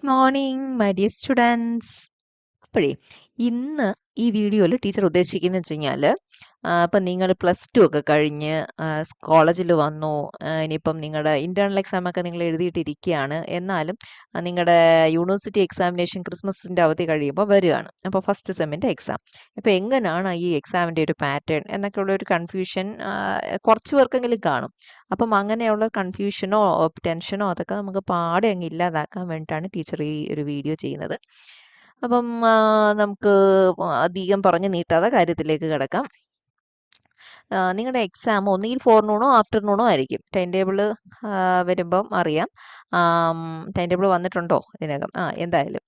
Morning my dear students. അപ്പോഴേ ഇന്ന് ഈ വീഡിയോയിൽ ടീച്ചർ ഉദ്ദേശിക്കുന്നത് വെച്ച് കഴിഞ്ഞാൽ ഇപ്പം നിങ്ങൾ +2 ഒക്കെ കഴിഞ്ഞ് കോളേജിൽ വന്നു, ഇനിയിപ്പം നിങ്ങളുടെ ഇൻറ്റേർണൽ എക്സാമൊക്കെ നിങ്ങൾ എഴുതിയിട്ടിരിക്കുകയാണ്. എന്നാലും നിങ്ങളുടെ യൂണിവേഴ്സിറ്റി എക്സാമിനേഷൻ ക്രിസ്മസിൻ്റെ അവധി കഴിയുമ്പോൾ വരികയാണ്. അപ്പോൾ ഫസ്റ്റ് സെമ്മിൻ്റെ എക്സാം. അപ്പോൾ എങ്ങനെയാണ് ഈ എക്സാമിൻ്റെ ഒരു പാറ്റേൺ എന്നൊക്കെയുള്ള ഒരു കൺഫ്യൂഷൻ കുറച്ച് പേർക്കെങ്കിലും കാണും. അപ്പം അങ്ങനെയുള്ള കൺഫ്യൂഷനോ ടെൻഷനോ അതൊക്കെ നമുക്ക് പാടെ അങ്ങ് ഇല്ലാതാക്കാൻ വേണ്ടിയിട്ടാണ് ടീച്ചർ ഈ ഒരു വീഡിയോ ചെയ്യുന്നത്. അപ്പം നമുക്ക് അധികം പറഞ്ഞ് നീട്ടാതെ കാര്യത്തിലേക്ക് കിടക്കാം. നിങ്ങളുടെ എക്സാം ഒന്നുകിൽ ഫോർനൂണോ ആഫ്റ്റർനൂണോ ആയിരിക്കും. ടൈം ടേബിൾ വരുമ്പം അറിയാം. ടൈം ടേബിൾ വന്നിട്ടുണ്ടോ ഇതിനകം? എന്തായാലും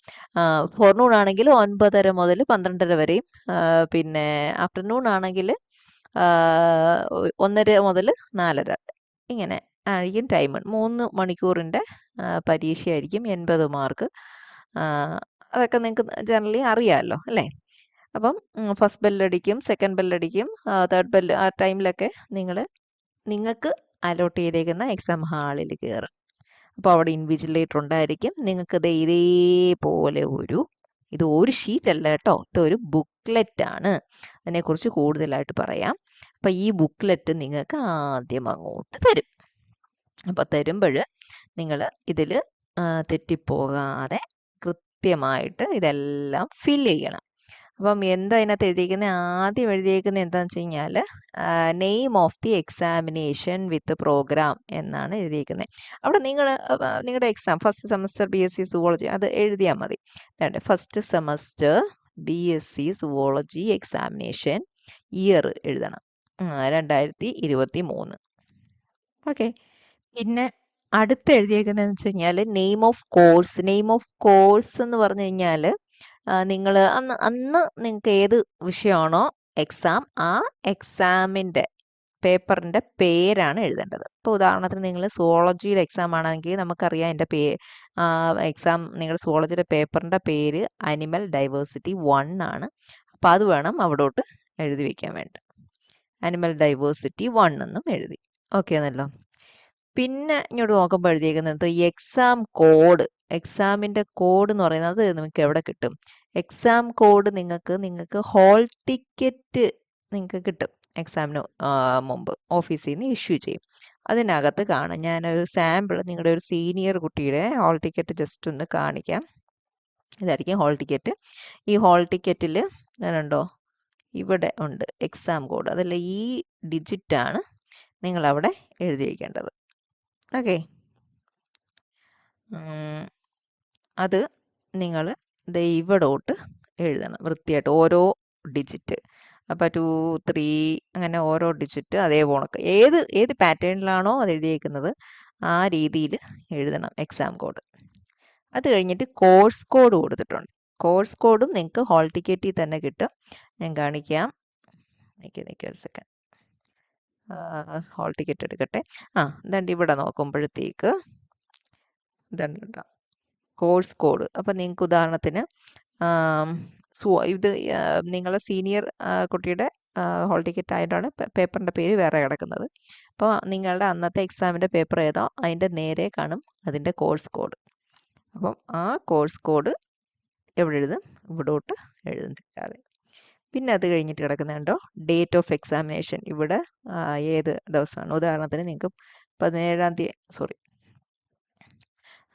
ഫോർനൂൺ ആണെങ്കിൽ 9:30 മുതൽ 12:30 വരെയും, പിന്നെ ആഫ്റ്റർനൂൺ ആണെങ്കിൽ 1:30 മുതൽ 4:30 ഇങ്ങനെ ആയിരിക്കും ടൈം. 3 മണിക്കൂറിൻ്റെ പരീക്ഷയായിരിക്കും, 80 മാർക്ക്. അതൊക്കെ നിങ്ങൾക്ക് ജനറലി അറിയാമല്ലോ അല്ലേ? അപ്പം ഫസ്റ്റ് ബെല്ലടിക്കും, സെക്കൻഡ് ബെല്ലടിക്കും, തേർഡ് ബെല്ല് ആ ടൈമിലൊക്കെ നിങ്ങൾക്ക് അലോട്ട് ചെയ്തേക്കുന്ന എക്സാം ഹാളിൽ കയറും. അപ്പോൾ അവിടെ ഇൻവിജിലേറ്റർ ഉണ്ടായിരിക്കും. നിങ്ങൾക്ക് ഇതേപോലെ ഇത് ഒരു ഷീറ്റ് അല്ല കേട്ടോ, ഇതൊരു ബുക്ക്ലെറ്റ് ആണ്. അതിനെക്കുറിച്ച് കൂടുതലായിട്ട് പറയാം. അപ്പം ഈ ബുക്ക്ലെറ്റ് നിങ്ങൾക്ക് ആദ്യം അങ്ങോട്ട് തരും. അപ്പോൾ തരുമ്പോൾ നിങ്ങൾ ഇതിൽ തെറ്റിപ്പോകാതെ കൃത്യമായിട്ട് ഇതെല്ലാം ഫില്ല് ചെയ്യണം. അപ്പം എന്താ അതിനകത്ത് എഴുതിയിരിക്കുന്നത്? ആദ്യം എഴുതിയിരിക്കുന്നത് എന്താണെന്ന് വെച്ച് കഴിഞ്ഞാൽ name of the examination with program എന്നാണ് എഴുതിയിരിക്കുന്നത്. അവിടെ നിങ്ങളുടെ exam first semester BSc zoology അത് എഴുതിയാൽ മതി. First semester BSc zoology examination year എഴുതണം, 2023. ഓക്കെ. പിന്നെ അടുത്ത് എഴുതിയേക്കുന്നതെന്ന് വെച്ച് കഴിഞ്ഞാൽ നെയിം ഓഫ് കോഴ്സ് എന്ന് പറഞ്ഞു കഴിഞ്ഞാൽ നിങ്ങൾ അന്ന് നിങ്ങൾക്ക് ഏത് വിഷയമാണോ എക്സാം, ആ എക്സാമിൻ്റെ പേപ്പറിൻ്റെ പേരാണ് എഴുതേണ്ടത്. ഇപ്പോൾ ഉദാഹരണത്തിന് നിങ്ങൾ സുവോളജിയുടെ എക്സാം ആണെങ്കിൽ നമുക്കറിയാം എൻ്റെ എക്സാം നിങ്ങളുടെ സുവോളജിയുടെ പേപ്പറിൻ്റെ പേര് അനിമൽ ഡൈവേഴ്സിറ്റി 1 ആണ്. അപ്പോൾ അത് വേണം അവിടോട്ട് എഴുതി വയ്ക്കാൻ വേണ്ടി. അനിമൽ ഡൈവേഴ്സിറ്റി 1 എന്നും എഴുതി. ഓക്കെ എന്നല്ലോ. പിന്നെ ഇങ്ങോട്ട് നോക്കുമ്പോൾ എഴുതിയേക്കുന്നത് എക്സാമിൻ്റെ കോഡ് എന്ന് പറയുന്നത് നിങ്ങൾക്ക് എവിടെ കിട്ടും? എക്സാം കോഡ് നിങ്ങൾക്ക് ഹോൾ ടിക്കറ്റ് നിങ്ങൾക്ക് കിട്ടും. എക്സാമിന് മുമ്പ് ഓഫീസിൽ നിന്ന് ഇഷ്യൂ ചെയ്യും. അതിനകത്ത് കാണാം. ഞാനൊരു സാമ്പിൾ നിങ്ങളുടെ ഒരു സീനിയർ കുട്ടിയുടെ ഹോൾ ടിക്കറ്റ് ജസ്റ്റ് ഒന്ന് കാണിക്കാം. ഇതായിരിക്കും ഹോൾ ടിക്കറ്റ്. ഈ ഹോൾ ടിക്കറ്റിൽ ഞാനുണ്ടോ ഇവിടെ ഉണ്ട് എക്സാം കോഡ്. അതല്ല, ഈ ഡിജിറ്റാണ് നിങ്ങളവിടെ എഴുതി വയ്ക്കേണ്ടത്. ഓക്കെ. അത് നിങ്ങൾ ഇവിടോട്ട് എഴുതണം വൃത്തിയായിട്ട്, ഓരോ ഡിജിറ്റ്. അപ്പോൾ 2, 3 അങ്ങനെ ഓരോ ഡിജിറ്റ് അതേപോലെ ഏത് പാറ്റേണിലാണോ അത് എഴുതിയേക്കുന്നത് ആ രീതിയിൽ എഴുതണം എക്സാം കോഡ്. അത് കഴിഞ്ഞിട്ട് കോഴ്സ് കോഡ് കൊടുത്തിട്ടുണ്ട്. കോഴ്സ് കോഡും നിങ്ങൾക്ക് ഹോൾ ടിക്കറ്റിൽ തന്നെ കിട്ടും. ഞാൻ കാണിക്കാം. നിൽക്കുക ഒരു സെക്കൻഡ്. ഹോൾ ടിക്കറ്റ് എടുക്കട്ടെ. ഇതാണ്ട് ഇവിടെ നോക്കുമ്പോഴത്തേക്ക് ഇതുണ്ട് കേട്ടോ, കോഴ്സ് കോഡ്. അപ്പം നിങ്ങൾക്ക് ഉദാഹരണത്തിന് ഇത് നിങ്ങളുടെ സീനിയർ കുട്ടിയുടെ ഹോൾ ടിക്കറ്റ് ആയിട്ടാണ് പേപ്പറിൻ്റെ പേര് വേറെ കിടക്കുന്നത്. അപ്പോൾ നിങ്ങളുടെ അന്നത്തെ എക്സാമിൻ്റെ പേപ്പർ ഏതോ അതിൻ്റെ നേരെ കാണും അതിൻ്റെ കോഴ്സ് കോഡ്. അപ്പം ആ കോഴ്സ് കോഡ് എവിടെ എഴുതും? ഇവിടോട്ട് എഴുതും തെറ്റാതെ. പിന്നെ അത് കഴിഞ്ഞിട്ട് കിടക്കുന്നുണ്ടോ ഡേറ്റ് ഓഫ് എക്സാമിനേഷൻ. ഇവിടെ ഏത് ദിവസമാണ്? ഉദാഹരണത്തിന് നിങ്ങൾക്ക് 17-ാം തീയതി,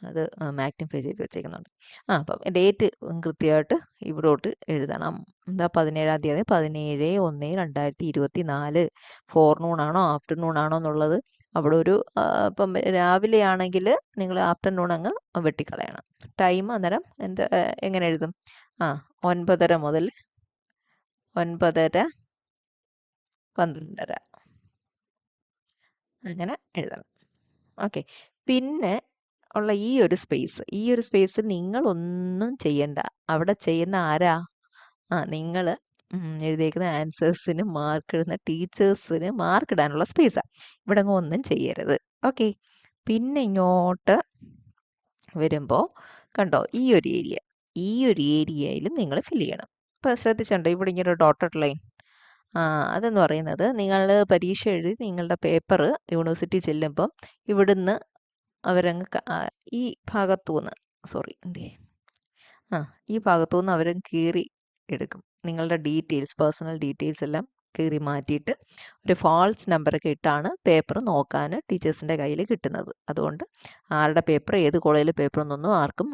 അത് മാഗ്നിഫൈ ചെയ്ത് വെച്ചേക്കുന്നുണ്ട്. അപ്പം ഡേറ്റ് കൃത്യമായിട്ട് ഇവിടോട്ട് എഴുതണം. എന്താ 17-ാം തീയതി 17/1/2024 ഫോർനൂൺ ആണോ ആഫ്റ്റർനൂൺ ആണോ എന്നുള്ളത് അവിടെ ഇപ്പം രാവിലെ ആണെങ്കിൽ നിങ്ങൾ ആഫ്റ്റർനൂൺ അങ്ങ് വെട്ടിക്കളയണം. ടൈം അന്നേരം എങ്ങനെ എഴുതും? 9:30 മുതൽ 9:30, 12:30 അങ്ങനെ എഴുതണം. ഓക്കെ. പിന്നെ ഉള്ള ഈ ഒരു സ്പേസ് നിങ്ങളൊന്നും ചെയ്യണ്ട. അവിടെ ചെയ്യുന്ന ആരാ? നിങ്ങൾ എഴുതിയേക്കുന്ന ആൻസേഴ്സിന് മാർക്ക് ഇടുന്ന ടീച്ചേഴ്സിന് മാർക്ക് ഇടാനുള്ള സ്പേസാണ്. ഇവിടെ ഒന്നും ചെയ്യരുത്. ഓക്കെ. പിന്നെ ഇങ്ങോട്ട് വരുമ്പോൾ കണ്ടോ ഈ ഒരു ഏരിയയിലും നിങ്ങൾ ഫില്ല് ചെയ്യണം. ഇപ്പോൾ ശ്രദ്ധിച്ചുണ്ടോ ഇവിടെ ഇങ്ങനെ ഒരു ഡോട്ടഡ് ലൈൻ? അതെന്ന് പറയുന്നത് നിങ്ങൾ പരീക്ഷ എഴുതി നിങ്ങളുടെ പേപ്പർ യൂണിവേഴ്സിറ്റി ചെല്ലുമ്പം ഇവിടുന്ന് അവരങ്ങ് ഈ ഭാഗത്തുനിന്ന് സോറി എന്തേ ഈ ഭാഗത്തുനിന്ന് അവർ കീറി എടുക്കും. നിങ്ങളുടെ ഡീറ്റെയിൽസ്, പേഴ്സണൽ ഡീറ്റെയിൽസ് എല്ലാം കീറി മാറ്റിയിട്ട് ഒരു ഫാൾസ് നമ്പറൊക്കെ ഇട്ടാണ് പേപ്പർ നോക്കാൻ ടീച്ചേഴ്സിൻ്റെ കയ്യിൽ കിട്ടുന്നത്. അതുകൊണ്ട് ആരുടെ പേപ്പർ, ഏത് കോളേജിലെ പേപ്പർ എന്നൊന്നും ആർക്കും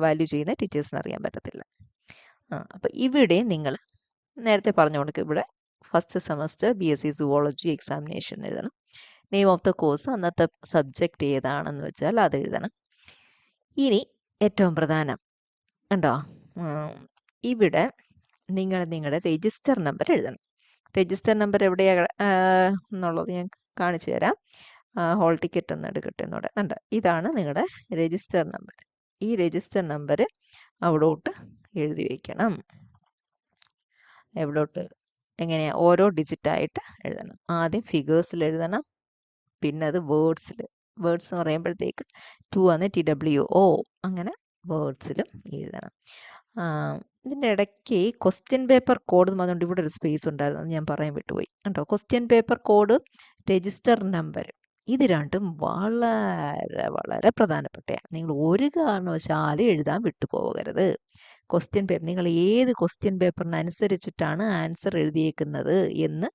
വാല്യൂ ചെയ്യുന്ന ടീച്ചേഴ്സിന് അറിയാൻ പറ്റത്തില്ല. അപ്പോൾ ഇവിടെ നിങ്ങൾ നേരത്തെ പറഞ്ഞു കൊടുക്കുക, ഇവിടെ first semester BSc zoology examination എഴുതണം. നെയിം ഓഫ് ദ കോഴ്സ്, അന്നത്തെ സബ്ജക്റ്റ് ഏതാണെന്ന് വെച്ചാൽ അത് എഴുതണം. ഇനി ഏറ്റവും പ്രധാനം ഉണ്ടോ, ഇവിടെ നിങ്ങൾ നിങ്ങളുടെ രജിസ്റ്റർ നമ്പർ എഴുതണം. രജിസ്റ്റർ നമ്പർ എവിടെയാണ് എന്നുള്ളത് ഞാൻ കാണിച്ചു തരാം. ഹോൾ ടിക്കറ്റ് ഒന്ന് എടുക്കട്ടെ എന്നോടെ. ഉണ്ട്, ഇതാണ് നിങ്ങളുടെ രജിസ്റ്റർ നമ്പർ. ഈ രജിസ്റ്റർ നമ്പർ അവിടോട്ട് എഴുതി വയ്ക്കണം. എവിടോട്ട്, എങ്ങനെയാണ്, ഓരോ ഡിജിറ്റായിട്ട് എഴുതണം. ആദ്യം ഫിഗേഴ്സിൽ എഴുതണം, പിന്നെ അത് വേർഡ്സിൽ. വേർഡ്സ് എന്ന് പറയുമ്പോഴത്തേക്ക് 2 ആണ്, TWO, അങ്ങനെ വേർഡ്സിലും എഴുതണം. ഇതിൻ്റെ ഇടയ്ക്ക് ക്വസ്റ്റ്യൻ പേപ്പർ കോഡ് എന്ന് പറഞ്ഞുകൊണ്ട് ഇവിടെ ഒരു സ്പേസ് ഉണ്ടായിരുന്നു, അത് ഞാൻ പറയാൻ വിട്ടുപോയി കേട്ടോ. Question paper code, register number, ഇത് രണ്ടും വളരെ വളരെ പ്രധാനപ്പെട്ടതാണ്. നിങ്ങൾ ഒരു കാരണവശാലും എഴുതാൻ വിട്ടുപോകരുത്. ക്വസ്റ്റ്യൻ പേപ്പർ, നിങ്ങൾ ഏത് ക്വസ്റ്റ്യൻ പേപ്പറിനനുസരിച്ചിട്ടാണ് ആൻസർ എഴുതിയേക്കുന്നത് എന്ന്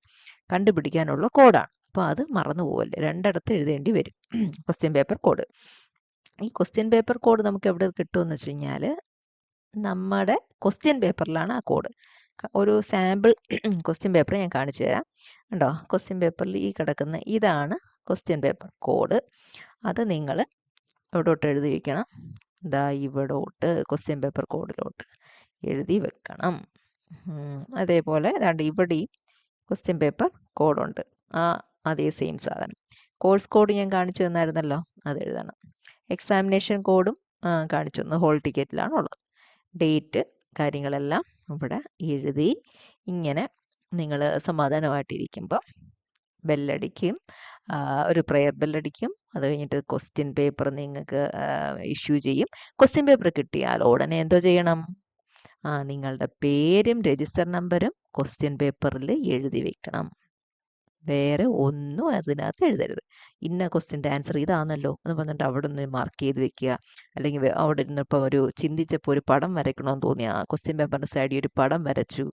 കണ്ടുപിടിക്കാനുള്ള കോഡാണ്. അപ്പോൾ അത് മറന്നു പോകല്ലേ, രണ്ടിടത്ത് എഴുതേണ്ടി വരും ക്വസ്റ്റ്യൻ പേപ്പർ കോഡ്. ഈ ക്വസ്റ്റ്യൻ പേപ്പർ കോഡ് നമുക്ക് എവിടെ കിട്ടുമെന്ന് വെച്ച് കഴിഞ്ഞാൽ, നമ്മുടെ ക്വസ്റ്റ്യൻ പേപ്പറിലാണ് ആ കോഡ്. ഒരു സാമ്പിൾ ക്വസ്റ്റ്യൻ പേപ്പർ ഞാൻ കാണിച്ചു തരാം. ഉണ്ടോ, ക്വസ്റ്റ്യൻ പേപ്പറിൽ ഈ കിടക്കുന്ന ഇതാണ് ക്വസ്റ്റ്യൻ പേപ്പർ കോഡ്. അത് നിങ്ങൾ എവിടോട്ട് എഴുതി വയ്ക്കണം, ഇതാ ഇവിടോട്ട് ക്വസ്റ്റ്യൻ പേപ്പർ കോഡിലോട്ട് എഴുതി വെക്കണം. അതേപോലെ ഇവിടെയും ക്വസ്റ്റ്യൻ പേപ്പർ കോഡുണ്ട്, അതേ സെയിം സാധനം. കോഴ്സ് കോഡ് ഞാൻ കാണിച്ചു തന്നായിരുന്നല്ലോ, അത് എഴുതണം. എക്സാമിനേഷൻ കോഡും കാണിച്ചു തന്നു, ഹോൾ ടിക്കറ്റിലാണുള്ളത്. ഡേറ്റ്, കാര്യങ്ങളെല്ലാം ഇവിടെ എഴുതി ഇങ്ങനെ നിങ്ങൾ സമാധാനമായിട്ടിരിക്കുമ്പോൾ ബെല്ലടിക്കും, ഒരു പ്രെയർ ബെല്ലടിക്കും. അത് കഴിഞ്ഞിട്ട് ക്വസ്റ്റ്യൻ പേപ്പർ നിങ്ങൾക്ക് ഇഷ്യൂ ചെയ്യും. ക്വസ്റ്റ്യൻ പേപ്പർ കിട്ടിയാൽ ഉടനെ എന്തോ ചെയ്യണം, നിങ്ങളുടെ പേരും രജിസ്റ്റർ നമ്പറും ക്വസ്റ്റ്യൻ പേപ്പറിൽ എഴുതി വെക്കണം. വേറെ ഒന്നും അതിനകത്ത് എഴുതരുത്. ഇന്ന ക്വസ്റ്റ്യൻ്റെ ആൻസർ ഇതാണല്ലോ എന്ന് പറഞ്ഞിട്ട് അവിടെ നിന്ന് മാർക്ക് ചെയ്ത് വെക്കുക. അല്ലെങ്കിൽ അവിടെ ഇരുന്നിപ്പോൾ ഒരു ചിന്തിച്ചപ്പോൾ ഒരു പടം വരയ്ക്കണമെന്ന് തോന്നി, ആ ക്വസ്റ്റ്യൻ പേപ്പറിൻ്റെ സൈഡിൽ ഒരു പടം വരച്ചു.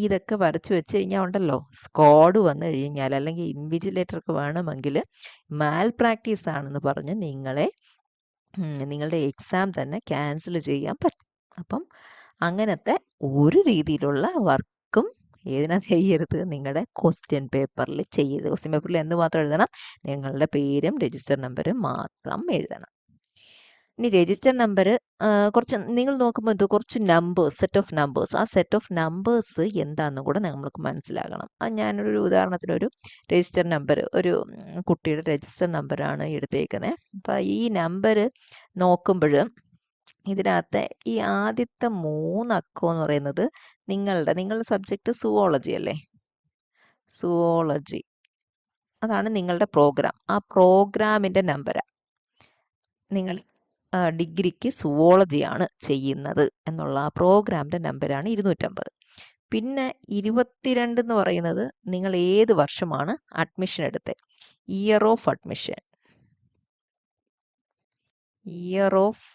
ഇതൊക്കെ വരച്ചു വെച്ച് കഴിഞ്ഞാൽ ഉണ്ടല്ലോ, സ്ക്വാഡ് വന്നു കഴിഞ്ഞാൽ അല്ലെങ്കിൽ ഇൻവിജിലേറ്റർക്ക് വേണമെങ്കിൽ മാൽ പ്രാക്ടീസ് ആണെന്ന് പറഞ്ഞ് നിങ്ങളുടെ എക്സാം തന്നെ ക്യാൻസൽ ചെയ്യാൻ പറ്റും. അപ്പം അങ്ങനത്തെ ഒരു രീതിയിലുള്ള വർക്കും ഏതിനകത്ത് ചെയ്യരുത്, നിങ്ങളുടെ ക്വസ്റ്റ്യൻ പേപ്പറിൽ ചെയ്യരുത്. ക്വസ്റ്റ്യൻ പേപ്പറിൽ എന്ത് മാത്രം എഴുതണം, നിങ്ങളുടെ പേരും രജിസ്റ്റർ നമ്പരും മാത്രം എഴുതണം. ഇനി രജിസ്റ്റർ നമ്പർ കുറച്ച് നിങ്ങൾ നോക്കുമ്പോൾ കുറച്ച് നമ്പേഴ്സ്, സെറ്റ് ഓഫ് നമ്പേഴ്സ്, ആ സെറ്റ് ഓഫ് നമ്പേഴ്സ് എന്താണെന്നും കൂടെ നമ്മൾക്ക് മനസ്സിലാകണം. അത് ഞാനൊരു ഉദാഹരണത്തിനൊരു രജിസ്റ്റർ നമ്പർ, ഒരു കുട്ടിയുടെ രജിസ്റ്റർ നമ്പറാണ് എടുത്തേക്കുന്നത്. അപ്പോൾ ഈ നമ്പർ നോക്കുമ്പോൾ ഇതിനകത്ത് ഈ ആദ്യത്തെ 3 അക്കം എന്ന് പറയുന്നത് നിങ്ങളുടെ സബ്ജക്റ്റ് സുവോളജി അല്ലേ, സുവോളജി, അതാണ് നിങ്ങളുടെ പ്രോഗ്രാം. ആ പ്രോഗ്രാമിൻ്റെ നമ്പരാണ്. നിങ്ങൾ ഡിഗ്രിക്ക് സുവോളജിയാണ് ചെയ്യുന്നത് എന്നുള്ള ആ പ്രോഗ്രാമിൻ്റെ നമ്പറാണ് 250. പിന്നെ 22 എന്ന് പറയുന്നത് നിങ്ങൾ ഏത് വർഷമാണ് അഡ്മിഷൻ എടുത്തത്, year of admission, year of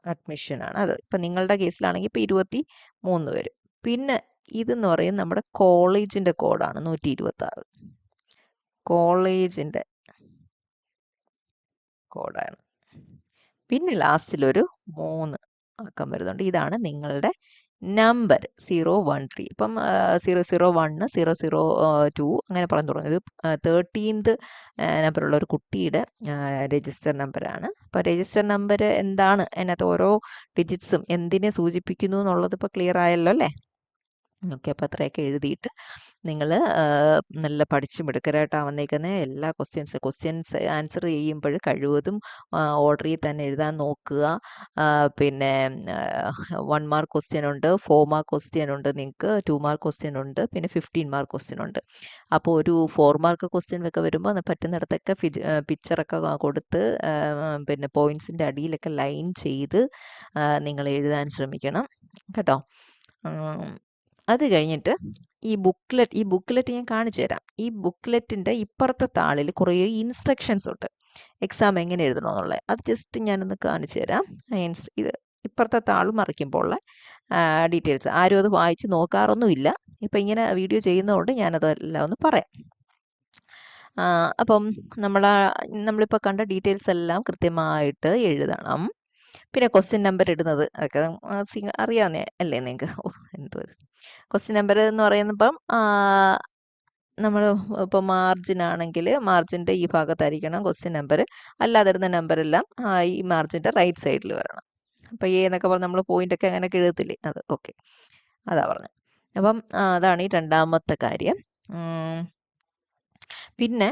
അഡ്മിഷനാണ് അത്. ഇപ്പം നിങ്ങളുടെ കേസിലാണെങ്കിൽ ഇപ്പോൾ 23 വരും. പിന്നെ ഇതെന്ന് പറയുന്നത് നമ്മുടെ കോളേജിൻ്റെ കോഡാണ് 126, കോളേജിൻ്റെ കോഡാണ്. പിന്നെ ലാസ്റ്റിലൊരു 3 അക്കം വരുന്നുണ്ട്, ഇതാണ് നിങ്ങളുടെ നമ്പർ 013. ഇപ്പം 001, 002 അങ്ങനെ പറഞ്ഞു തുടങ്ങും. ഇത് 13th നമ്പറുള്ള ഒരു കുട്ടിയുടെ രജിസ്റ്റർ നമ്പറാണ്. അപ്പോൾ രജിസ്റ്റർ നമ്പർ എന്താണ്, അതിനകത്ത് ഓരോ ഡിജിറ്റ്സും എന്തിനെ സൂചിപ്പിക്കുന്നു എന്നുള്ളത് ഇപ്പോൾ ക്ലിയർ ആയല്ലോ അല്ലേ. ഓക്കെ, അപ്പോൾ അത്രയൊക്കെ എഴുതിയിട്ട് നിങ്ങൾ നല്ല പഠിച്ച് മിടുക്കരായിട്ടാണ് വന്നേക്കുന്നത്. എല്ലാ ക്വസ്റ്റ്യൻസ് ആൻസർ ചെയ്യുമ്പോൾ കഴിവതും ഓർഡറിൽ തന്നെ എഴുതാൻ നോക്കുക. പിന്നെ 1 മാർക്ക് ക്വസ്റ്റ്യൻ ഉണ്ട്, 4 മാർക്ക് ക്വസ്റ്റ്യൻ ഉണ്ട്, നിങ്ങൾക്ക് 2 മാർക്ക് ക്വസ്റ്റ്യൻ ഉണ്ട്, പിന്നെ 15 മാർക്ക് ക്വസ്റ്റ്യൻ ഉണ്ട്. അപ്പോൾ ഒരു 4 മാർക്ക് ക്വസ്റ്റ്യൻ ഒക്കെ വരുമ്പോൾ പറ്റുന്നിടത്തൊക്കെ പിക്ചറൊക്കെ കൊടുത്ത് പിന്നെ പോയിൻറ്റ്സിൻ്റെ അടിയിലൊക്കെ ലൈൻ ചെയ്ത് നിങ്ങൾ എഴുതാൻ ശ്രമിക്കണം കേട്ടോ. അത് കഴിഞ്ഞിട്ട് ഈ ബുക്ക്ലെറ്റ് ഞാൻ കാണിച്ചു തരാം. ഈ ബുക്ക്ലെറ്റിൻ്റെ ഇപ്പുറത്തെ താളിൽ കുറേ ഇൻസ്ട്രക്ഷൻസ് ഉണ്ട്. എക്സാം എങ്ങനെ എഴുതണമെന്നുള്ളത്. അത് ജസ്റ്റ് ഞാനൊന്ന് കാണിച്ചു തരാം. ഇത് ഇപ്പുറത്തെ താൾ മറിക്കുമ്പോൾ ഉള്ള ഡീറ്റെയിൽസ്. ആരും അത് വായിച്ച് നോക്കാറൊന്നുമില്ല. ഇപ്പം ഇങ്ങനെ വീഡിയോ ചെയ്യുന്നതുകൊണ്ട് ഞാനതെല്ലാം ഒന്ന് പറയാം. അപ്പം നമ്മളിപ്പോൾ കണ്ട ഡീറ്റെയിൽസ് എല്ലാം കൃത്യമായിട്ട് എഴുതണം. പിന്നെ ക്വസ്റ്റ്യൻ നമ്പർ ഇടുന്നത് അതൊക്കെ അറിയാവുന്നേ അല്ലേ നിങ്ങൾക്ക്? എന്തോ ക്വസ്റ്റ്യൻ നമ്പർ എന്ന് പറയുമ്പം നമ്മൾ ഇപ്പോൾ മാർജിൻ ആണെങ്കിൽ മാർജിൻ്റെ ഈ ഭാഗത്തായിരിക്കണം ക്വസ്റ്റ്യൻ നമ്പർ. അല്ലാതിരുന്ന നമ്പരെല്ലാം ഈ മാർജിൻ്റെ റൈറ്റ് സൈഡിൽ വരണം. അപ്പോൾ എന്നൊക്കെ പറഞ്ഞ് നമ്മൾ പോയിൻ്റൊക്കെ അങ്ങനെയൊക്കെ എഴുതത്തില്ലേ, അത് ഓക്കെ, അതാ പറഞ്ഞത്. അപ്പം അതാണ് ഈ രണ്ടാമത്തെ കാര്യം. പിന്നെ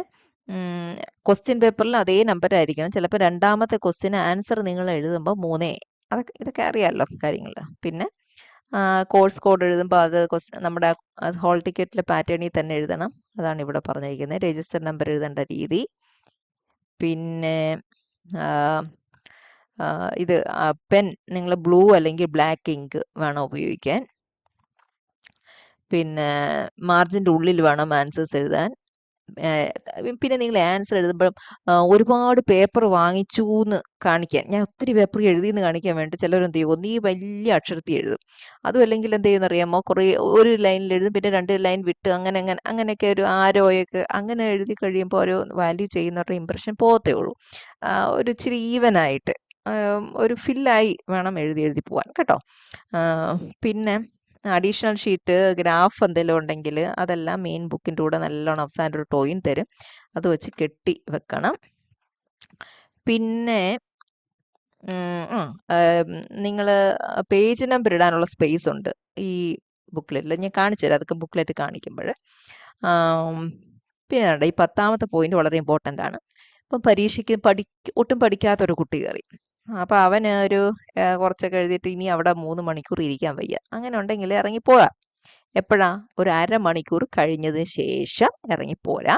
ക്വസ്റ്റ്യൻ പേപ്പറിൽ അതേ നമ്പർ ആയിരിക്കണം. ചിലപ്പോൾ രണ്ടാമത്തെ ക്വസ്റ്റ്യൻ ആൻസർ നിങ്ങൾ എഴുതുമ്പോൾ 3 ഇതൊക്കെ അറിയാമല്ലോ കാര്യങ്ങൾ. പിന്നെ കോഴ്സ് കോഡ് എഴുതുമ്പോൾ അത് നമ്മുടെ ഹോൾ ടിക്കറ്റിലെ പാറ്റേണിൽ തന്നെ എഴുതണം. അതാണ് ഇവിടെ പറഞ്ഞിരിക്കുന്നത്. രജിസ്റ്റർ നമ്പർ എഴുതേണ്ട രീതി. പിന്നെ ഇത് പെൻ നിങ്ങൾ ബ്ലൂ അല്ലെങ്കിൽ ബ്ലാക്ക് ഇങ്ക് വേണം ഉപയോഗിക്കാൻ. പിന്നെ മാർജിൻ്റെ ഉള്ളിൽ വേണം ആൻസേഴ്സ് എഴുതാൻ. പിന്നെ നിങ്ങൾ ആൻസർ എഴുതുമ്പോൾ ഒരുപാട് പേപ്പർ വാങ്ങിച്ചു എന്ന് കാണിക്കാൻ, ഞാൻ ഒത്തിരി പേപ്പർ എഴുതിയെന്ന് കാണിക്കാൻ വേണ്ടി ചിലരെന്ത് ചെയ്യും, ഒന്നീ വലിയ അക്ഷരത്തിൽ എഴുതും. അതും അല്ലെങ്കിൽ എന്ത് ചെയ്യുമെന്ന് അറിയാമോ, കുറേ ഒരു ലൈനിൽ എഴുതും, പിന്നെ 2 ലൈൻ വിട്ട് അങ്ങനെയൊക്കെ ഒരു ആരോയൊക്കെ അങ്ങനെ എഴുതി കഴിയുമ്പോൾ ഒരു വാല്യൂ ചെയ്യുന്നവരുടെ ഇമ്പ്രഷൻ പോകത്തേ ഉള്ളൂ. ഒരു ഇച്ചിരി ഈവനായിട്ട് ഒരു ഫില്ലായി വേണം എഴുതി പോവാൻ കേട്ടോ. പിന്നെ അഡീഷണൽ ഷീറ്റ് ഗ്രാഫ് എന്തെങ്കിലും ഉണ്ടെങ്കിൽ അതെല്ലാം മെയിൻ ബുക്കിൻ്റെ കൂടെ നല്ലോണം അവസാനം ഒരു ടോയിൻ തരും, അത് വെച്ച് കെട്ടി വെക്കണം. പിന്നെ നിങ്ങൾ പേജ് നമ്പർ ഇടാനുള്ള സ്പേസ് ഉണ്ട് ഈ ബുക്ക്ലെറ്റിൽ, ഞാൻ കാണിച്ചു തരാം അതൊക്കെ ബുക്ക്ലെറ്റ് കാണിക്കുമ്പോൾ. പിന്നെ ഈ 10ാമത്തെ പോയിന്റ് വളരെ ഇമ്പോർട്ടൻ്റ് ആണ്. ഇപ്പം പരീക്ഷയ്ക്ക് ഒട്ടും പഠിക്കാത്തൊരു കുട്ടി കയറി, അപ്പോൾ അവന് ഒരു കുറച്ചൊക്കെ എഴുതിയിട്ട് ഇനി അവിടെ 3 മണിക്കൂർ ഇരിക്കാൻ വയ്യ. അങ്ങനെ ഉണ്ടെങ്കിൽ ഇറങ്ങിപ്പോരാ. എപ്പോഴാ? ഒരു അരമണിക്കൂർ കഴിഞ്ഞതിന് ശേഷം ഇറങ്ങിപ്പോരാ.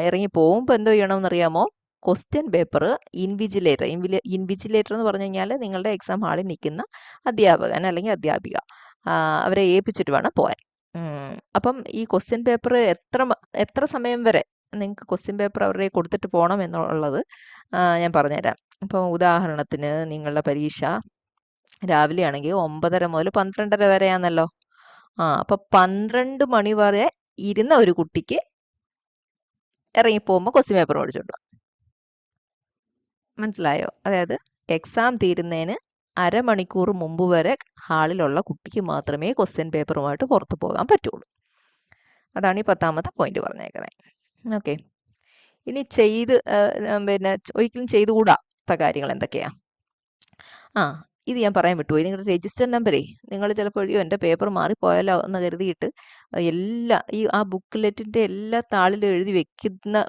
ഇറങ്ങി പോകുമ്പോൾ എന്തോ ചെയ്യണമെന്നറിയാമോ? ക്വസ്റ്റ്യൻ പേപ്പർ ഇൻവിജിലേറ്റർ എന്ന് പറഞ്ഞു കഴിഞ്ഞാൽ നിങ്ങളുടെ എക്സാം ഹാളിൽ നിൽക്കുന്ന അധ്യാപകൻ അല്ലെങ്കിൽ അധ്യാപിക, അവരെ ഏൽപ്പിച്ചിട്ട് വേണം പോകാൻ. അപ്പം ഈ ക്വസ്റ്റ്യൻ പേപ്പർ എത്ര സമയം വരെ നിങ്ങൾക്ക് ക്വസ്റ്റ്യൻ പേപ്പർ അവരുടെ കൊടുത്തിട്ട് പോകണം എന്നുള്ളത് ഞാൻ പറഞ്ഞുതരാം. ഇപ്പോൾ ഉദാഹരണത്തിന് നിങ്ങളുടെ പരീക്ഷ രാവിലെ ആണെങ്കിൽ 9:30 മുതൽ 12:30 വരെയാണല്ലോ. അപ്പോൾ 12 മണി വരെ ഇരുന്ന ഒരു കുട്ടിക്ക് ഇറങ്ങിപ്പോകുമ്പോൾ ക്വസ്റ്റ്യൻ പേപ്പർ മേടിച്ചോണ്ട് പോകാം. മനസ്സിലായോ? അതായത് എക്സാം തീരുന്നതിന് അരമണിക്കൂർ മുമ്പ് വരെ ഹാളിലുള്ള കുട്ടിക്ക് മാത്രമേ ക്വസ്റ്റ്യൻ പേപ്പറുമായിട്ട് പുറത്തു പോകാൻ പറ്റുള്ളൂ. അതാണ് ഈ 10ാമത്തെ പോയിന്റ് പറഞ്ഞേക്കുന്നത്. ഓക്കെ, ഇനി പിന്നെ ഒരിക്കലും ചെയ്തുകൂടാത്ത കാര്യങ്ങൾ എന്തൊക്കെയാ? ഇത് ഞാൻ പറയാൻ വിട്ടുപോയി. നിങ്ങളുടെ രജിസ്റ്റർ നമ്പരേ നിങ്ങൾ ചിലപ്പോൾ എൻ്റെ പേപ്പർ മാറിപ്പോയാലോ എന്ന് കരുതിയിട്ട് ആ ബുക്ക്ലെറ്റിൻ്റെ എല്ലാ താളിലും എഴുതി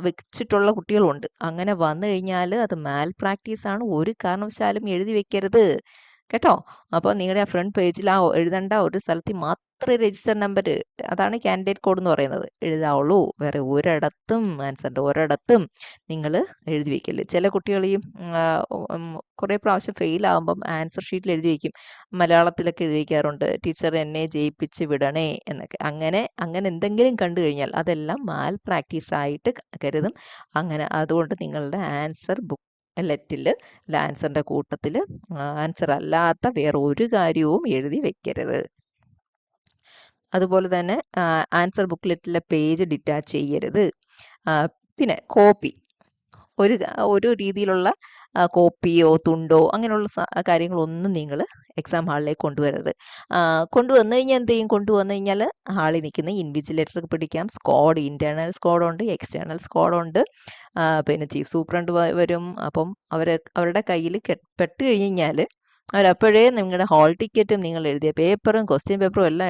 വെച്ചിട്ടുള്ള കുട്ടികളുണ്ട്. അങ്ങനെ വന്നു കഴിഞ്ഞാൽ അത് മാൽ പ്രാക്ടീസാണ്. ഒരു കാരണവശാലും എഴുതി വെക്കരുത് കേട്ടോ. അപ്പോൾ നിങ്ങളുടെ ആ ഫ്രണ്ട് പേജിൽ എഴുതേണ്ട ഒരു സ്ഥലത്ത് മാത്രമേ രജിസ്റ്റർ നമ്പർ, അതാണ് കാൻഡിഡേറ്റ് കോഡ് എന്ന് പറയുന്നത്, എഴുതാവുള്ളൂ. വേറെ ഒരിടത്തും നിങ്ങൾ എഴുതി വയ്ക്കല്ലേ. ചില കുട്ടികൾ ഈ കുറേ പ്രാവശ്യം ഫെയിലാകുമ്പം ആൻസർ ഷീറ്റിൽ എഴുതി വയ്ക്കും, മലയാളത്തിലൊക്കെ എഴുതി വയ്ക്കാറുണ്ട്, ടീച്ചർ എന്നെ ജയിപ്പിച്ച് വിടണേ എന്നൊക്കെ. അങ്ങനെ എന്തെങ്കിലും കണ്ടു കഴിഞ്ഞാൽ അതെല്ലാം മാൽ പ്രാക്ടീസായിട്ട് കരുതും. അതുകൊണ്ട് നിങ്ങളുടെ ആൻസർ ലെറ്റിൽ ആൻസറിൻ്റെ കൂട്ടത്തിൽ ആൻസർ അല്ലാത്ത വേറെ ഒരു കാര്യവും എഴുതി വെക്കരുത്. അതുപോലെ തന്നെ ആൻസർ ബുക്ക്ലെറ്റിലെ പേജ് ഡിറ്റാച്ച് ചെയ്യരുത്. പിന്നെ കോപ്പി, ഒരു രീതിയിലുള്ള കോപ്പിയോ തുണ്ടോ അങ്ങനെയുള്ള കാര്യങ്ങളൊന്നും നിങ്ങൾ എക്സാം ഹാളിലേക്ക് കൊണ്ടുവരരുത്. കൊണ്ടുവന്നു കഴിഞ്ഞാൽ എന്ത് ചെയ്യും? കൊണ്ടുവന്നു കഴിഞ്ഞാൽ ഹാളിൽ നിൽക്കുന്ന ഇൻവിജിലേറ്റർക്ക് പിടിക്കാം. ഇൻറ്റേർണൽ സ്ക്വാഡുണ്ട്, എക്സ്റ്റേണൽ സ്ക്വാഡുണ്ട്, പിന്നെ ചീഫ് സൂപ്രണ്ട് വരും. അപ്പം അവരുടെ കയ്യിൽ പെട്ട് കഴിഞ്ഞ് കഴിഞ്ഞാൽ അവരപ്പോഴേ നിങ്ങളുടെ ഹോൾ ടിക്കറ്റും നിങ്ങൾ എഴുതിയ പേപ്പറും ക്വസ്റ്റ്യൻ പേപ്പറും എല്ലാം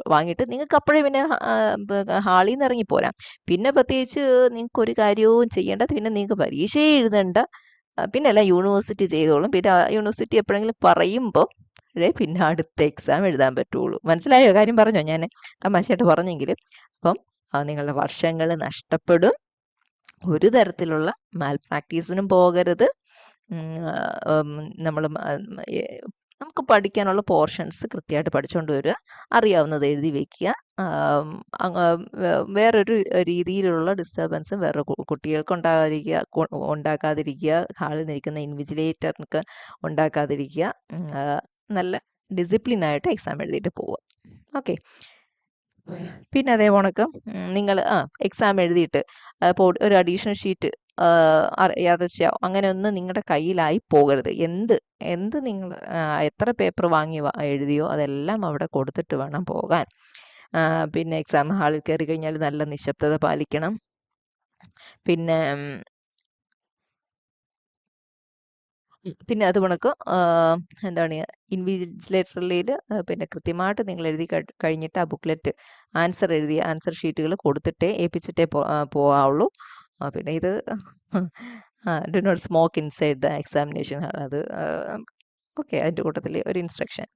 വാങ്ങിയിട്ട് നിങ്ങൾക്ക് അപ്പോഴേ പിന്നെ ഹാളിൽ നിന്ന് ഇറങ്ങിപ്പോരാം. പിന്നെ പ്രത്യേകിച്ച് നിങ്ങൾക്ക് ഒരു കാര്യവും ചെയ്യേണ്ട, പിന്നെ നിങ്ങൾക്ക് പരീക്ഷയെ എഴുതേണ്ട, പിന്നെ എല്ലാം യൂണിവേഴ്സിറ്റി ചെയ്തോളും. പിന്നെ യൂണിവേഴ്സിറ്റി എപ്പോഴെങ്കിലും പറയുമ്പോൾ പിന്നെ അടുത്ത എക്സാം എഴുതാൻ പറ്റുള്ളൂ. മനസ്സിലായോ? കാര്യം പറഞ്ഞോ? ഞാൻ തമാശയായിട്ട് പറഞ്ഞെങ്കിൽ. അപ്പം നിങ്ങളുടെ വർഷങ്ങൾ നഷ്ടപ്പെടും. ഒരു തരത്തിലുള്ള മാൽ പ്രാക്ടീസിനും പോകരുത്. നമ്മൾ നമുക്ക് പഠിക്കാനുള്ള പോർഷൻസ് കൃത്യമായിട്ട് പഠിച്ചുകൊണ്ട് വരിക, അറിയാവുന്നത് എഴുതി വയ്ക്കുക. വേറൊരു രീതിയിലുള്ള ഡിസ്റ്റർബൻസും വേറെ കുട്ടികൾക്ക് ഉണ്ടാക്കാതിരിക്കുക, ഹാളിൽ നിൽക്കുന്ന ഇൻവിജിലേറ്റർക്ക് ഉണ്ടാക്കാതിരിക്കുക. നല്ല ഡിസിപ്ലിനായിട്ട് എക്സാം എഴുതിയിട്ട് പോവുക. ഓക്കെ. പിന്നെ അതേ കണക്ക് നിങ്ങൾ എക്സാം എഴുതിയിട്ട് ഇപ്പോൾ ഒരു അഡീഷണൽ ഷീറ്റ് യാദൃശ്യം അങ്ങനെ ഒന്നും നിങ്ങളുടെ കയ്യിലായി പോകരുത്. എന്ത് നിങ്ങൾ എത്ര പേപ്പർ വാങ്ങി എഴുതിയോ അതെല്ലാം അവിടെ കൊടുത്തിട്ട് വേണം പോകാൻ. പിന്നെ എക്സാം ഹാളിൽ കയറി കഴിഞ്ഞാൽ നല്ല നിശബ്ദത പാലിക്കണം. പിന്നെ അത് കണക്ക് എന്താണ് ഇൻവിജിലേറ്ററിൽ പിന്നെ കൃത്യമായിട്ട് നിങ്ങൾ എഴുതി കഴിഞ്ഞിട്ട് ആ ബുക്ക്ലെറ്റ് ആൻസർ ഷീറ്റുകൾ കൊടുത്തിട്ടേ ഏൽപ്പിച്ചിട്ടേ പോകാവുള്ളൂ. പിന്നെ ഇത് do not smoke inside the examination hall. അത് ഓക്കെ, അതിൻ്റെ കൂട്ടത്തിൽ ഒരു ഇൻസ്ട്രക്ഷൻ.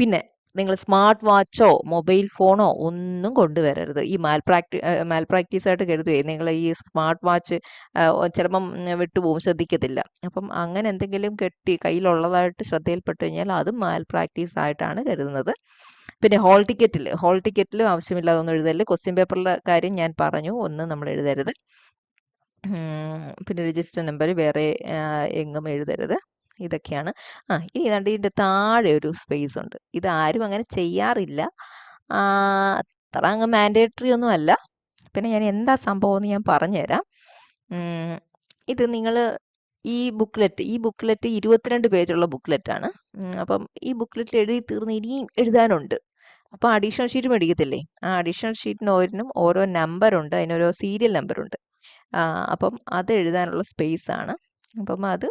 പിന്നെ നിങ്ങൾ സ്മാർട്ട് വാച്ചോ മൊബൈൽ ഫോണോ ഒന്നും കൊണ്ടുവരരുത്. ഈ മാൽപ്രാക്ടീസ് ആയിട്ട് കരുതുവേ നിങ്ങൾ ഈ സ്മാർട്ട് വാച്ച് ചിലപ്പം വിട്ടുപോകും, ശ്രദ്ധിക്കത്തില്ല. അപ്പം അങ്ങനെ എന്തെങ്കിലും കയ്യിലുള്ളതായിട്ട് ശ്രദ്ധയിൽപ്പെട്ട് കഴിഞ്ഞാൽ അത് മാൽപ്രാക്ടീസ് ആയിട്ടാണ് കരുതുന്നത്. പിന്നെ ഹോൾ ടിക്കറ്റിലും ആവശ്യമില്ലാതെ ഒന്നും എഴുതരുത്. ക്വസ്റ്റ്യൻ പേപ്പറിലെ കാര്യം ഞാൻ പറഞ്ഞു, ഒന്നും നമ്മൾ എഴുതരുത്. പിന്നെ രജിസ്റ്റർ നമ്പർ വേറെ എങ്ങും എഴുതരുത്. ഇതൊക്കെയാണ്. ഇനി ഏതാണ്ട് ഇതിൻ്റെ താഴെ ഒരു സ്പേസ് ഉണ്ട്. ഇത് ആരും അങ്ങനെ ചെയ്യാറില്ല, അത്ര അങ്ങ് മാൻഡേറ്ററി ഒന്നും അല്ല. പിന്നെ ഞാൻ എന്താ സംഭവം എന്ന് ഞാൻ പറഞ്ഞുതരാം. ഇത് നിങ്ങൾ ഈ ബുക്ക്ലെറ്റ് 22 പേജുള്ള ബുക്ക്ലെറ്റാണ്. അപ്പം ഈ ബുക്ക്ലെറ്റിൽ എഴുതി തീർന്ന് ഇനിയും എഴുതാനുണ്ട്. അപ്പോൾ അഡീഷണൽ ഷീറ്റ് മേടിക്കത്തില്ലേ, ആ അഡീഷണൽ ഷീറ്റിന് ഓരോ നമ്പറുണ്ട്, അതിനോരോ സീരിയൽ നമ്പറുണ്ട്. അപ്പം അത് എഴുതാനുള്ള സ്പേസ് ആണ്. അപ്പം അത്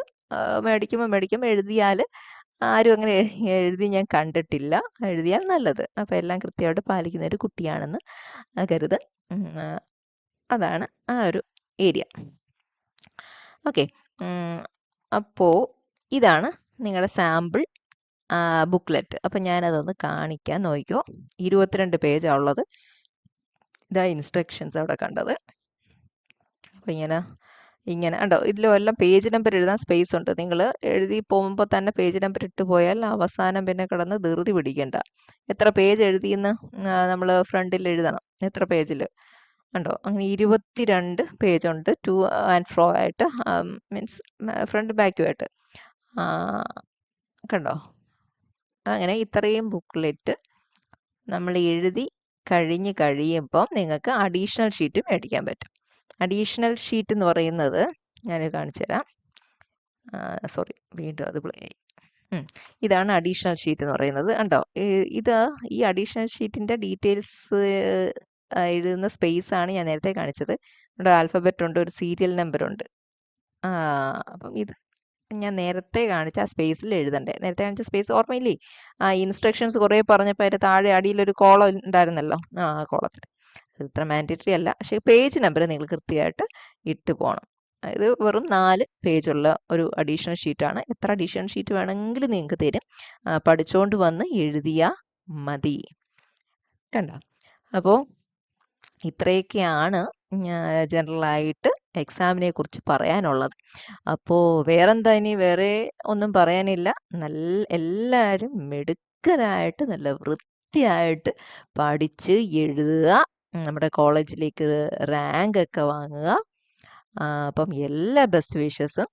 മേടിക്കുമ്പോൾ എഴുതിയാൽ ആരും അങ്ങനെ എഴുതി ഞാൻ കണ്ടിട്ടില്ല. എഴുതിയാൽ നല്ലത്. അപ്പോൾ എല്ലാം കൃത്യമായിട്ട് പാലിക്കുന്ന ഒരു കുട്ടിയാണെന്ന് കരുത്. അതാണ് ആ ഒരു ഏരിയ. ഓക്കെ. അപ്പോൾ ഇതാണ് നിങ്ങളുടെ സാമ്പിൾ ബുക്ക്ലെറ്റ്. അപ്പം ഞാനതൊന്ന് കാണിക്കാൻ നോക്കിക്കോ. 22 പേജാണ് ഉള്ളത്. ഇതാ ഇൻസ്ട്രക്ഷൻസ് അവിടെ കണ്ടത്. അപ്പോൾ ഇങ്ങനെ കണ്ടോ, ഇതിലെല്ലാം പേജ് നമ്പർ എഴുതാൻ സ്പേസ് ഉണ്ട്. നിങ്ങൾ എഴുതി പോകുമ്പോൾ തന്നെ പേജ് നമ്പർ ഇട്ട് പോയാൽ അവസാനം പിന്നെ കിടന്ന് ധൃതി പിടിക്കണ്ട. എത്ര പേജ് എഴുതിയെന്ന് നമ്മൾ ഫ്രണ്ടിൽ എഴുതണം, എത്ര പേജിൽ കണ്ടോ. അങ്ങനെ 22 പേജുണ്ട്, ടു ആൻഡ് ഫ്രോ ആയിട്ട്, മീൻസ് ഫ്രണ്ട് ബാക്കുമായിട്ട്. കണ്ടോ, അങ്ങനെ ഇത്രയും ബുക്ക്ലെറ്റ് നമ്മൾ എഴുതി കഴിയുമ്പം നിങ്ങൾക്ക് അഡീഷണൽ ഷീറ്റ് മേടിക്കാൻ പറ്റും. അഡീഷണൽ ഷീറ്റ് എന്ന് പറയുന്നത് ഞാൻ കാണിച്ചു തരാം. സോറി, വീണ്ടും അത് പ്ലേ ആയി. ഇതാണ് അഡീഷണൽ ഷീറ്റ് എന്ന് പറയുന്നത്. കണ്ടോ, ഈ അഡീഷണൽ ഷീറ്റിൻ്റെ ഡീറ്റെയിൽസ് എഴുതുന്ന സ്പേസ് ആണ് ഞാൻ നേരത്തെ കാണിച്ചത്. ഇവിടെ ആൽഫബറ്റ് ഉണ്ട്, ഒരു സീരിയൽ നമ്പർ ഉണ്ട്. അപ്പം ഇത് ഞാൻ നേരത്തെ കാണിച്ച ആ സ്പേസിൽ എഴുതണ്ടേ. നേരത്തെ കാണിച്ച സ്പേസ് ഓർമ്മയില്ലേ? ഇൻസ്ട്രക്ഷൻസ് കുറേ പറഞ്ഞപ്പോൾ അതിൻ്റെ താഴെ അടിയിലൊരു കോളം ഉണ്ടായിരുന്നല്ലോ, ആ കോളത്തിൽ. അത് ഇത്ര മാൻഡേറ്ററി അല്ല, പക്ഷേ പേജ് നമ്പർ നിങ്ങൾ കൃത്യമായിട്ട് ഇട്ട് പോകണം. ഇത് വെറും 4 പേജുള്ള ഒരു അഡീഷണൽ ഷീറ്റാണ്. എത്ര അഡീഷണൽ ഷീറ്റ് വേണമെങ്കിലും നിങ്ങൾക്ക് തരും. പഠിച്ചുകൊണ്ട് വന്ന് എഴുതിയാൽ മതി. കണ്ടോ, അപ്പോൾ ഇത്രയൊക്കെയാണ് ജനറലായിട്ട് എക്സാമിനെ കുറിച്ച് പറയാനുള്ളത്. അപ്പോൾ വേറെന്താ, ഇനി വേറെ ഒന്നും പറയാനില്ല. എല്ലാവരും മിടുക്കനായിട്ട് നല്ല വൃത്തിയായിട്ട് പഠിച്ച് എഴുതുക, നമ്മുടെ കോളേജിലേക്ക് റാങ്ക് ഒക്കെ വാങ്ങുക. അപ്പം എല്ലാ best wishes.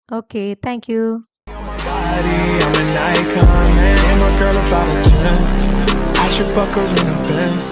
Okay, thank you. I should fuck her in the Benz.